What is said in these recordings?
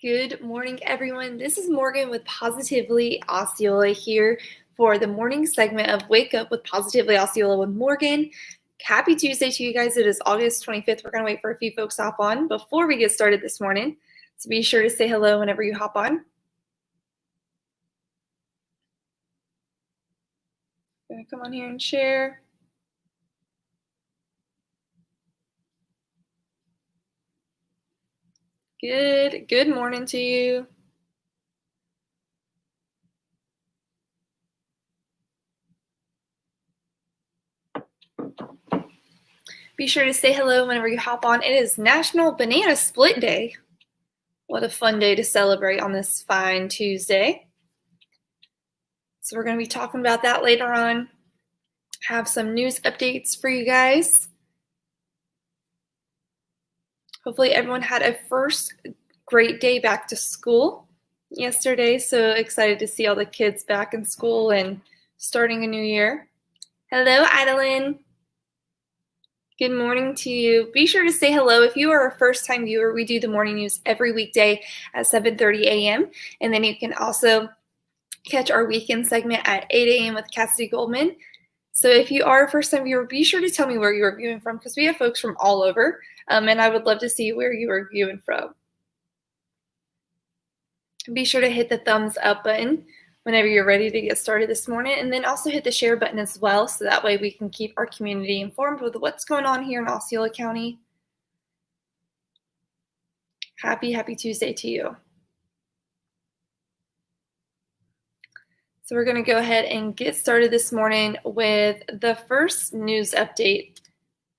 Good morning, everyone. This is Morgan with Positively Osceola here for the morning segment of Wake Up with Positively Osceola with Morgan. Happy Tuesday to you guys. It is August 25th. We're going to wait for a few folks to hop on before we get started this morning. So be sure to say hello whenever you hop on. I'm going to come on here and share. Good morning to you. Be sure to say hello whenever you hop on. It is National Banana Split Day. What a fun day to celebrate on this fine Tuesday. So we're going to be talking about that later on. Have some news updates for you guys. Hopefully everyone had a first great day back to school yesterday. So excited to see all the kids back in school and starting a new year. Hello, Adeline. Good morning to you. Be sure to say hello. If you are a first-time viewer, we do the morning news every weekday at 7:30 a.m. And then you can also catch our weekend segment at 8 a.m. with Cassidy Goldman. So if you are a first-time viewer, be sure to tell me where you're viewing from because we have folks from all over, and I would love to see where you are viewing from. Be sure to hit the thumbs up button whenever you're ready to get started this morning, and then also hit the share button as well, so that way we can keep our community informed with what's going on here in Osceola County. Happy Tuesday to you. So we're going to go ahead and get started this morning with the first news update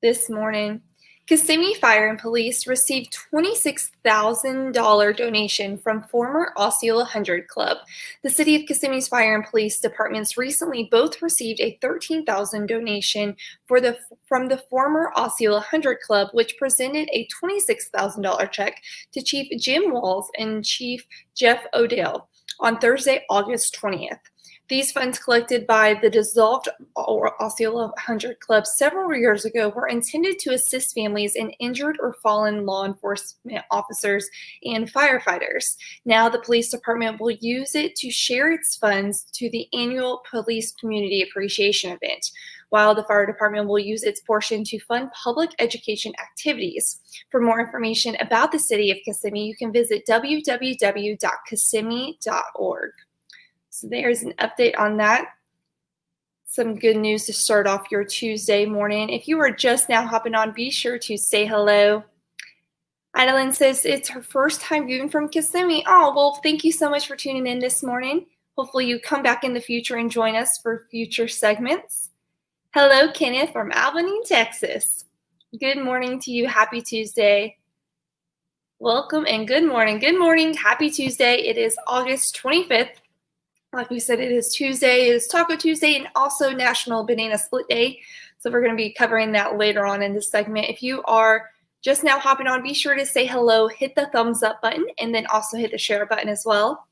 this morning. Kissimmee Fire and Police received $26,000 donation from former Osceola 100 Club. The City of Kissimmee's Fire and Police departments recently both received a $13,000 donation from the former Osceola 100 Club, which presented a $26,000 check to Chief Jim Walls and Chief Jeff Odell on Thursday, August 20th. These funds collected by the dissolved Osceola 100 Club several years ago were intended to assist families and injured or fallen law enforcement officers and firefighters. Now the police department will use it to share its funds to the annual police community appreciation event, while the fire department will use its portion to fund public education activities. For more information about the City of Kissimmee, you can visit www.kissimmee.org. So there's an update on that. Some good news to start off your Tuesday morning. If you are just now hopping on, be sure to say hello. Adeline says it's her first time viewing from Kissimmee. Oh, well, thank you so much for tuning in this morning. Hopefully you come back in the future and join us for future segments. Hello, Kenneth from Albany, Texas. Good morning to you. Happy Tuesday. Welcome and good morning. Good morning. Happy Tuesday. It is August 25th. Like we said, it is Tuesday, it is Taco Tuesday, and also National Banana Split Day. So we're going to be covering that later on in this segment. If you are just now hopping on, be sure to say hello, hit the thumbs up button, and then also hit the share button as well.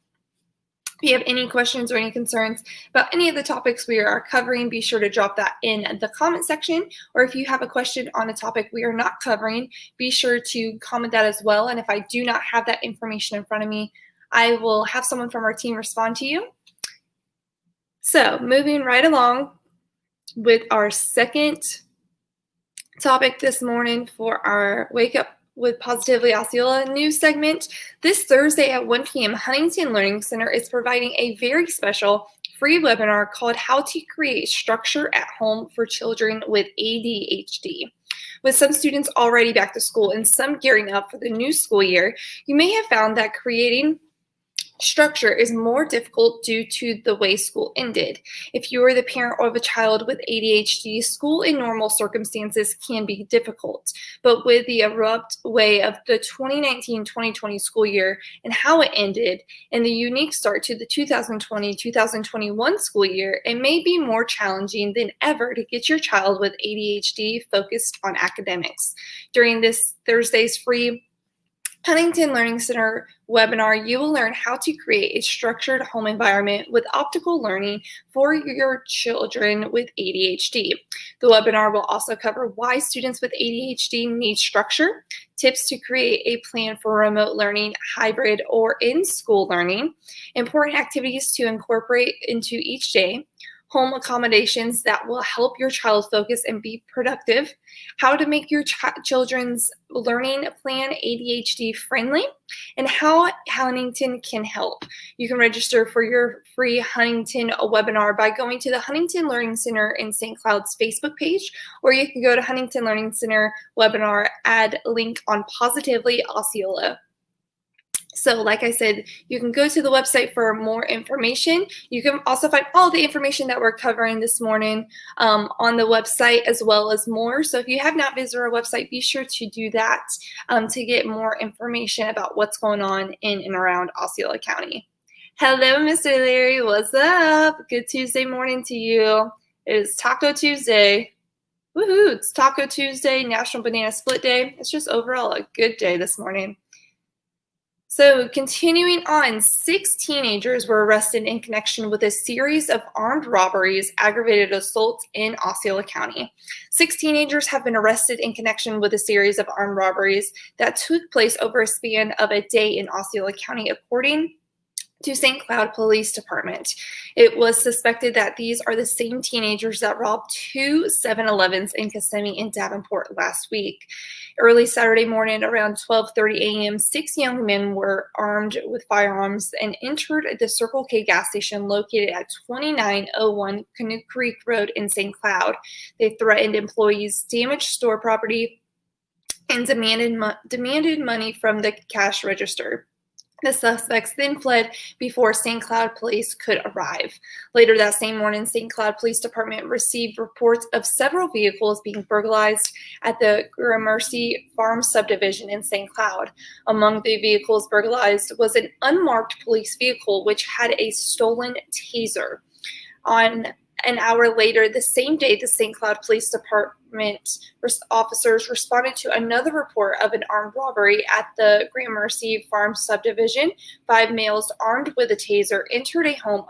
If you have any questions or any concerns about any of the topics we are covering, be sure to drop that in the comment section. Or if you have a question on a topic we are not covering, be sure to comment that as well. And if I do not have that information in front of me, I will have someone from our team respond to you. So moving right along with our second topic this morning for our Wake Up with Positively Osceola news segment. This Thursday at 1 p.m., Huntington Learning Center is providing a very special free webinar called How to Create Structure at Home for Children with ADHD. With some students already back to school and some gearing up for the new school year, you may have found that creating structure is more difficult due to the way school ended. If you are the parent of a child with ADHD, school in normal circumstances can be difficult. But with the abrupt way of the 2019-2020 school year and how it ended, and the unique start to the 2020-2021 school year, it may be more challenging than ever to get your child with ADHD focused on academics. During this Thursday's free Huntington Learning Center webinar, you will learn how to create a structured home environment with optical learning for your children with ADHD. The webinar will also cover why students with ADHD need structure, tips to create a plan for remote learning, hybrid, or in-school learning, important activities to incorporate into each day, home accommodations that will help your child focus and be productive, how to make your children's learning plan ADHD friendly, and how Huntington can help. You can register for your free Huntington webinar by going to the Huntington Learning Center in St. Cloud's Facebook page, or you can go to Huntington Learning Center webinar, add link on Positively Osceola. So like I said, you can go to the website for more information. You can also find all the information that we're covering this morning on the website, as well as more. So if you have not visited our website, be sure to do that to get more information about what's going on in and around Osceola County. Hello, Mr. Larry. What's up? Good Tuesday morning to you. It is Taco Tuesday. Woohoo! It's Taco Tuesday, National Banana Split Day. It's just overall a good day this morning. So continuing on, 6 teenagers were arrested in connection with a series of armed robberies, aggravated assaults in Osceola County. 6 teenagers have been arrested in connection with a series of armed robberies that took place over a span of a day in Osceola County, according to St. Cloud Police Department. It was suspected that these are the same teenagers that robbed 2 7-Elevens in Kissimmee and Davenport last week. Early Saturday morning around 12:30 a.m., 6 young men were armed with firearms and entered the Circle K gas station located at 2901 Canoe Creek Road in St. Cloud. They threatened employees, damaged store property, and demanded money from the cash register. The suspects then fled before St. Cloud police could arrive. Later that same morning, St. Cloud Police Department received reports of several vehicles being burglarized at the Gramercy Farm subdivision in St. Cloud. Among the vehicles burglarized was an unmarked police vehicle which had a stolen taser. On an hour later, the same day, the St. Cloud Police Department officers responded to another report of an armed robbery at the Gramercy Farm subdivision. 5 males armed with a taser entered a home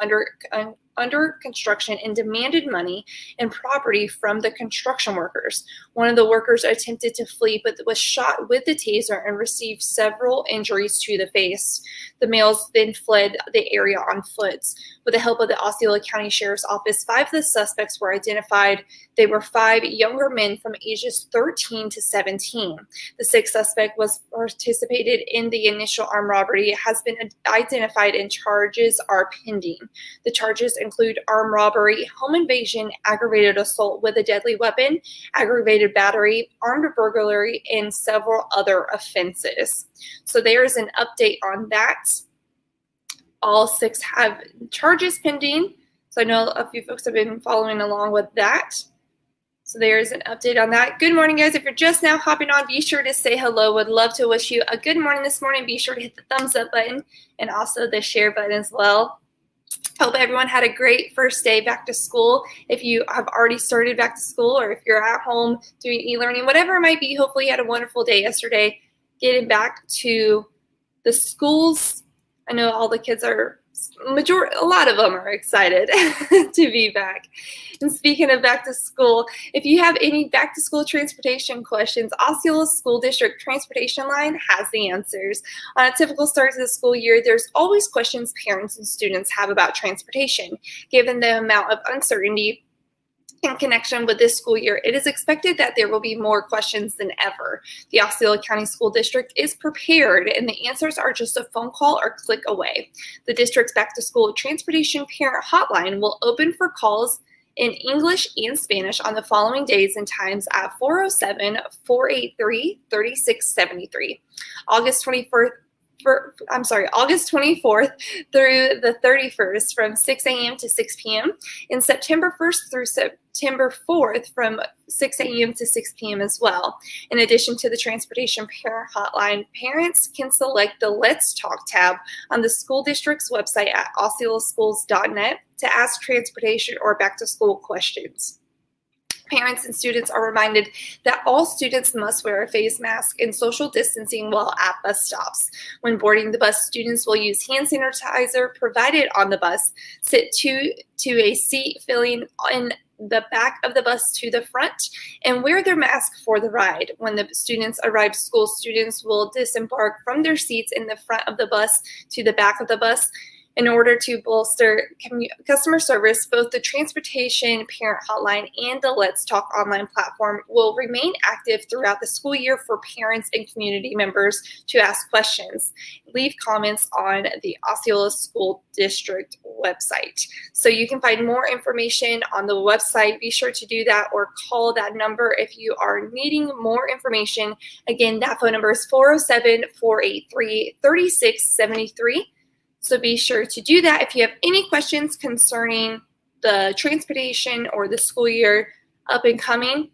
under construction and demanded money and property from the construction workers. One of the workers attempted to flee but was shot with the taser and received several injuries to the face. The males then fled the area on foot. With the help of the Osceola County Sheriff's Office, 5 of the suspects were identified. They were 5 younger men from ages 13 to 17. The 6th suspect was participated in the initial armed robbery, has been identified, and charges are pending. The charges include armed robbery, home invasion, aggravated assault with a deadly weapon, aggravated battery, armed burglary, and several other offenses. So there is an update on that. All 6 have charges pending. So I know a few folks have been following along with that. So there's an update on that. Good morning, guys. If you're just now hopping on, be sure to say hello. Would love to wish you a good morning this morning. Be sure to hit the thumbs up button and also the share button as well. Hope everyone had a great first day back to school. If you have already started back to school, or if you're at home doing e-learning, whatever it might be, hopefully you had a wonderful day yesterday getting back to the schools. I know all the kids are, a lot of them are excited to be back. And speaking of back to school, if you have any back to school transportation questions, Osceola School District Transportation Line has the answers. On a typical start to the school year, there's always questions parents and students have about transportation. Given the amount of uncertainty in connection with this school year, it is expected that there will be more questions than ever. The Osceola County School District is prepared, and the answers are just a phone call or click away. The district's Back to School Transportation Parent Hotline will open for calls in English and Spanish on the following days and times at 407-483-3673. August 24th through the 31st from 6 a.m. to 6 p.m. and September 1st through September 4th from 6 a.m. to 6 p.m. as well. In addition to the Transportation Parent Hotline, parents can select the Let's Talk tab on the school district's website at osceolaschools.net to ask transportation or back to school questions. Parents and students are reminded that all students must wear a face mask and social distancing while at bus stops. When boarding the bus, students will use hand sanitizer provided on the bus, sit to a seat filling in the back of the bus to the front, and wear their mask for the ride. When the students arrive, school students will disembark from their seats in the front of the bus to the back of the bus. In order to bolster customer service, both the Transportation Parent Hotline and the Let's Talk online platform will remain active throughout the school year for parents and community members to ask questions. Leave comments on the Osceola School District website. So you can find more information on the website. Be sure to do that or call that number if you are needing more information. Again, that phone number is 407-483-3673. So be sure to do that if you have any questions concerning the transportation or the school year up and coming.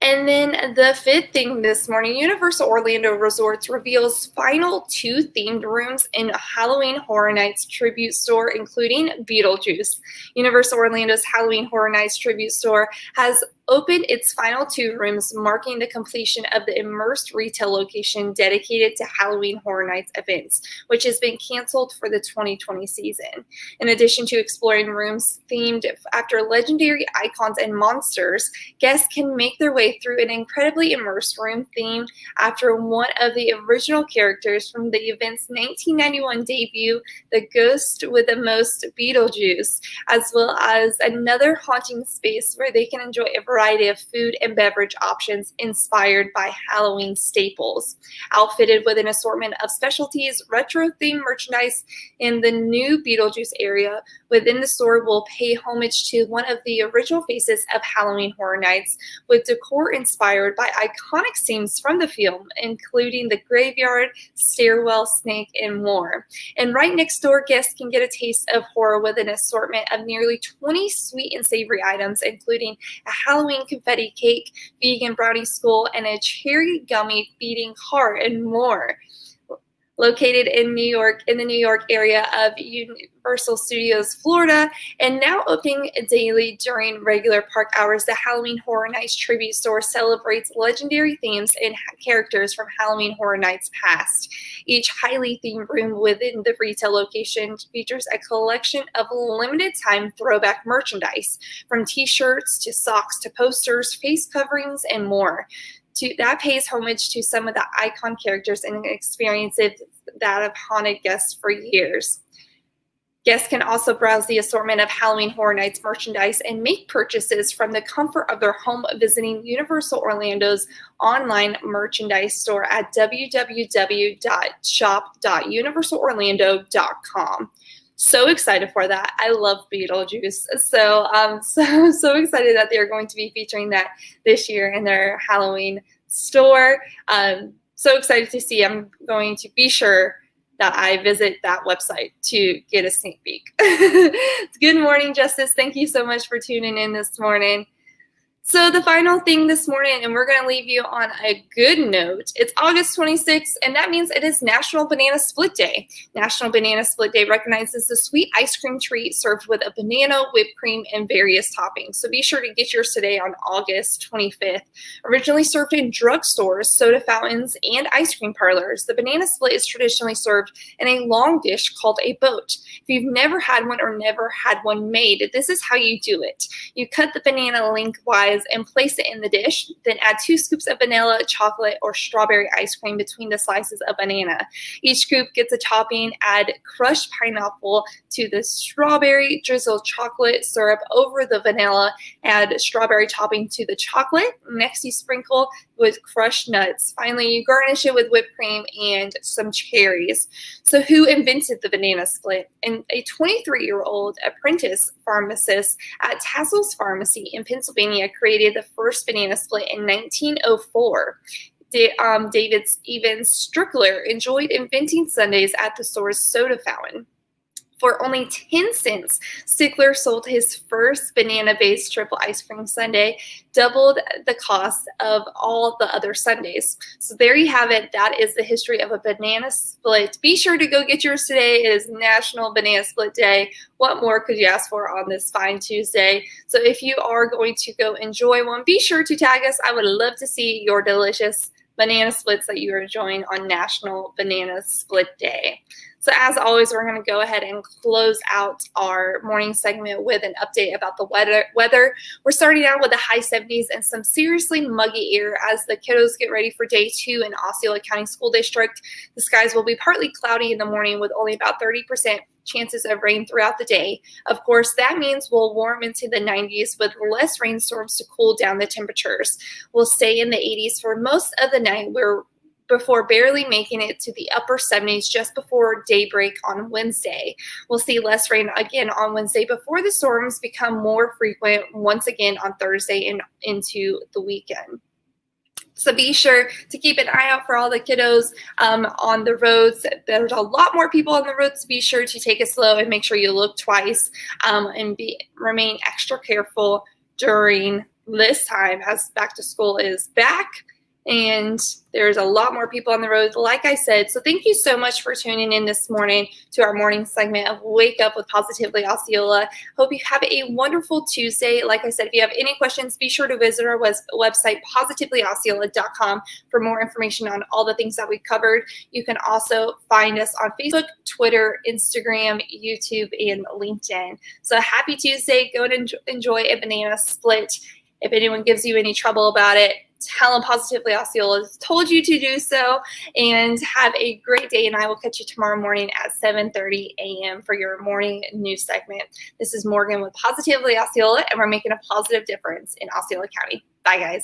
And then the fifth thing this morning, Universal Orlando Resorts reveals final 2 themed rooms in Halloween Horror Nights tribute store, including Beetlejuice. Universal Orlando's Halloween Horror Nights tribute store has opened its final 2 rooms, marking the completion of the immersed retail location dedicated to Halloween Horror Nights events, which has been canceled for the 2020 season. In addition to exploring rooms themed after legendary icons and monsters, guests can make their way through an incredibly immersed room themed after one of the original characters from the event's 1991 debut, The Ghost with the Most Beetlejuice, as well as another haunting space where they can enjoy a variety of food and beverage options inspired by Halloween staples. Outfitted with an assortment of specialties, retro-themed merchandise in the new Beetlejuice area within the store will pay homage to one of the original faces of Halloween Horror Nights, with decor inspired by iconic scenes from the film, including the graveyard, stairwell, snake, and more. And right next door, guests can get a taste of horror with an assortment of nearly 20 sweet and savory items, including a Halloween confetti cake, vegan brownie skull, and a cherry gummy beating heart, and more. Located in New York, in the New York area of Universal Studios, Florida, and now opening daily during regular park hours, the Halloween Horror Nights tribute store celebrates legendary themes and characters from Halloween Horror Nights past. Each highly themed room within the retail location features a collection of limited time throwback merchandise, from t-shirts to socks to posters, face coverings, and more. That pays homage to some of the icon characters and experiences that have haunted guests for years. Guests can also browse the assortment of Halloween Horror Nights merchandise and make purchases from the comfort of their home, visiting Universal Orlando's online merchandise store at www.shop.universalorlando.com. So excited for that. I love Beetlejuice. So I'm so excited that they're going to be featuring that this year in their Halloween store. So excited to see. I'm going to be sure that I visit that website to get a sneak peek. Good morning, Justice. Thank you so much for tuning in this morning. So the final thing this morning, and we're going to leave you on a good note, it's August 26th, and that means it is National Banana Split Day. National Banana Split Day recognizes the sweet ice cream treat served with a banana, whipped cream, and various toppings. So be sure to get yours today on August 25th. Originally served in drugstores, soda fountains, and ice cream parlors, the banana split is traditionally served in a long dish called a boat. If you've never had one or never had one made, this is how you do it. You cut the banana lengthwise and place it in the dish. Then add 2 scoops of vanilla, chocolate, or strawberry ice cream between the slices of banana. Each scoop gets a topping. Add crushed pineapple to the strawberry, drizzle chocolate syrup over the vanilla, add strawberry topping to the chocolate. Next, you sprinkle with crushed nuts. Finally, you garnish it with whipped cream and some cherries. So who invented the banana split? And a 23-year-old apprentice pharmacist at Tassel's Pharmacy in Pennsylvania created the first banana split in 1904. David Stevens Strickler enjoyed inventing sundaes at the store's soda fountain. For only 10 cents, Stickler sold his first banana-based triple ice cream sundae, doubled the cost of all the other sundaes. So there you have it. That is the history of a banana split. Be sure to go get yours today. It is National Banana Split Day. What more could you ask for on this fine Tuesday? So if you are going to go enjoy one, be sure to tag us. I would love to see your delicious banana splits that you are enjoying on National Banana Split Day. So as always, we're going to go ahead and close out our morning segment with an update about the weather. We're starting out with the high 70s and some seriously muggy air as the kiddos get ready for day 2 in Osceola County School District. The skies will be partly cloudy in the morning with only about 30% chances of rain throughout the day. Of course, that means we'll warm into the 90s with less rainstorms to cool down the temperatures. We'll stay in the 80s for most of the night. Before barely making it to the upper 70s just before daybreak on Wednesday. We'll see less rain again on Wednesday before the storms become more frequent once again on Thursday and into the weekend. So be sure to keep an eye out for all the kiddos on the roads. There's a lot more people on the roads, so be sure to take it slow and make sure you look twice and remain extra careful during this time as back to school is back. And there's a lot more people on the road, like I said. So thank you so much for tuning in this morning to our morning segment of Wake Up with Positively Osceola. Hope you have a wonderful Tuesday. Like I said, if you have any questions, be sure to visit our website, positivelyosceola.com, for more information on all the things that we covered. You can also find us on Facebook, Twitter, Instagram, YouTube, and LinkedIn. So happy Tuesday. Go and enjoy a banana split. If anyone gives you any trouble about it, tell them Positively Osceola has told you to do so, and have a great day. And I will catch you tomorrow morning at 7:30 a.m. for your morning news segment. This is Morgan with Positively Osceola, and we're making a positive difference in Osceola County. Bye, guys.